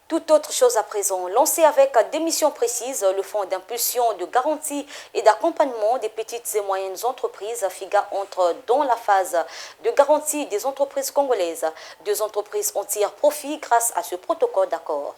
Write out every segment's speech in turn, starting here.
Toute autre chose à présent, lancé avec des missions précises, le Fonds d'impulsion, de garantie et d'accompagnement des petites et moyennes entreprises, FIGA, entre dans la phase de garantie des entreprises congolaises. 2 entreprises en tirent profit grâce à ce protocole d'accord.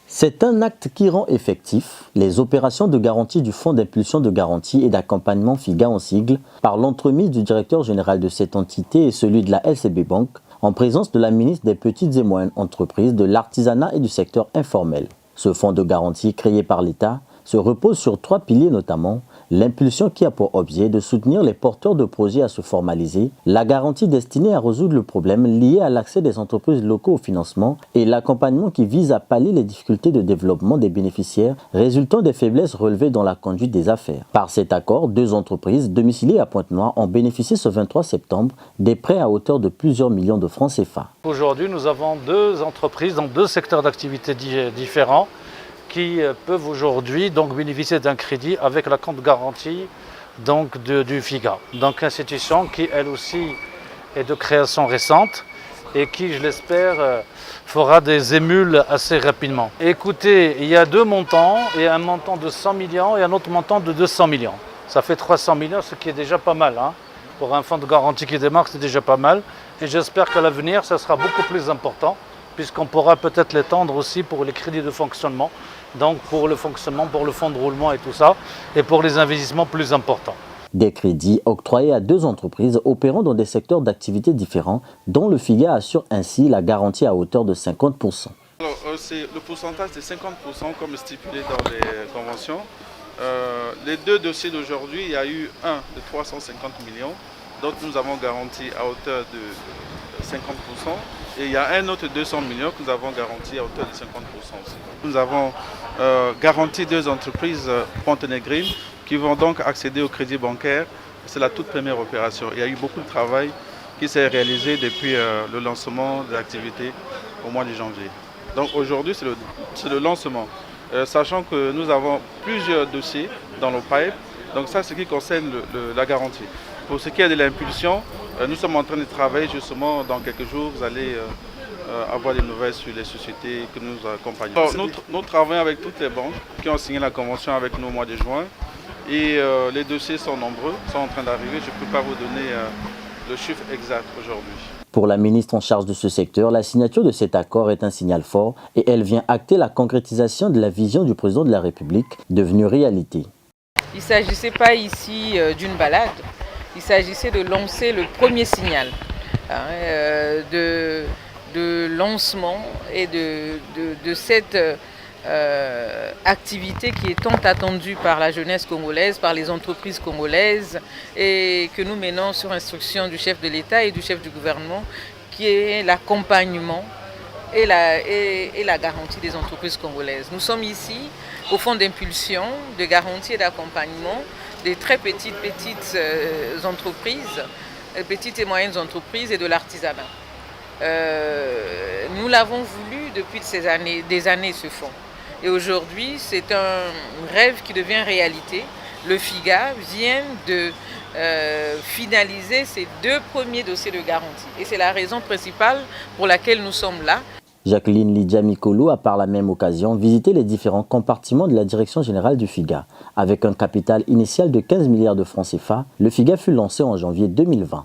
C'est un acte qui rend effectif les opérations de garantie du Fonds d'impulsion de garantie et d'accompagnement FIGA en sigle par l'entremise du directeur général de cette entité et celui de la LCB Bank, en présence de la ministre des Petites et Moyennes Entreprises, de l'Artisanat et du secteur informel. Ce fonds de garantie créé par l'État se repose sur 3 piliers notamment: l'impulsion qui a pour objet de soutenir les porteurs de projets à se formaliser, la garantie destinée à résoudre le problème lié à l'accès des entreprises locaux au financement et l'accompagnement qui vise à pallier les difficultés de développement des bénéficiaires résultant des faiblesses relevées dans la conduite des affaires. Par cet accord, 2 entreprises domiciliées à Pointe-Noire ont bénéficié ce 23 septembre des prêts à hauteur de plusieurs millions de francs CFA. Aujourd'hui, nous avons 2 entreprises dans 2 secteurs d'activité différents qui peuvent aujourd'hui donc bénéficier d'un crédit avec la compte garantie donc du FIGA. Donc institution qui elle aussi est de création récente et qui, je l'espère, fera des émules assez rapidement. Écoutez, il y a 2 montants, il y a un montant de 100 millions et un autre montant de 200 millions. Ça fait 300 millions, ce qui est déjà pas mal. Pour un fonds de garantie qui démarre, c'est déjà pas mal. Et j'espère qu'à l'avenir, ça sera beaucoup plus important, puisqu'on pourra peut-être l'étendre aussi pour les crédits de fonctionnement, donc pour le fonctionnement, pour le fonds de roulement et tout ça, et pour les investissements plus importants. Des crédits octroyés à 2 entreprises opérant dans des secteurs d'activité différents, dont le FIGA assure ainsi la garantie à hauteur de 50%. Alors, le pourcentage de 50% comme stipulé dans les conventions. Les 2 dossiers d'aujourd'hui, il y a eu un de 350 millions, dont nous avons garanti à hauteur de 50%. Et il y a un autre 200 millions que nous avons garanti à hauteur de 50% aussi. Nous avons garanti 2 entreprises Pontenegrine qui vont donc accéder au crédit bancaire. C'est la toute première opération. Il y a eu beaucoup de travail qui s'est réalisé depuis le lancement de l'activité au mois de janvier. Donc aujourd'hui, c'est le lancement. Sachant que nous avons plusieurs dossiers dans nos pipes. Donc ça, c'est ce qui concerne la garantie. Pour ce qui est de l'impulsion, nous sommes en train de travailler justement dans quelques jours. Vous allez avoir des nouvelles sur les sociétés que nous accompagnons. Alors, nous travaillons avec toutes les banques qui ont signé la convention avec nous au mois de juin. Et les dossiers sont nombreux, sont en train d'arriver. Je ne peux pas vous donner le chiffre exact aujourd'hui. Pour la ministre en charge de ce secteur, la signature de cet accord est un signal fort et elle vient acter la concrétisation de la vision du président de la République devenue réalité. Il ne s'agissait pas ici d'une balade, il s'agissait de lancer le premier signal de lancement et de cette activité qui est tant attendue par la jeunesse congolaise, par les entreprises congolaises et que nous menons sur instruction du chef de l'État et du chef du gouvernement, qui est l'accompagnement et la garantie des entreprises congolaises. Nous sommes ici au fonds d'impulsion, de garantie et d'accompagnement des très petites entreprises, petites et moyennes entreprises et de l'artisanat. Nous l'avons voulu depuis des années ce fonds. Et aujourd'hui, c'est un rêve qui devient réalité. Le FIGA vient de finaliser ses 2 premiers dossiers de garantie. Et c'est la raison principale pour laquelle nous sommes là. Jacqueline Lydia Mikolo a par la même occasion visité les différents compartiments de la direction générale du FIGA. Avec un capital initial de 15 milliards de francs CFA, le FIGA fut lancé en janvier 2020.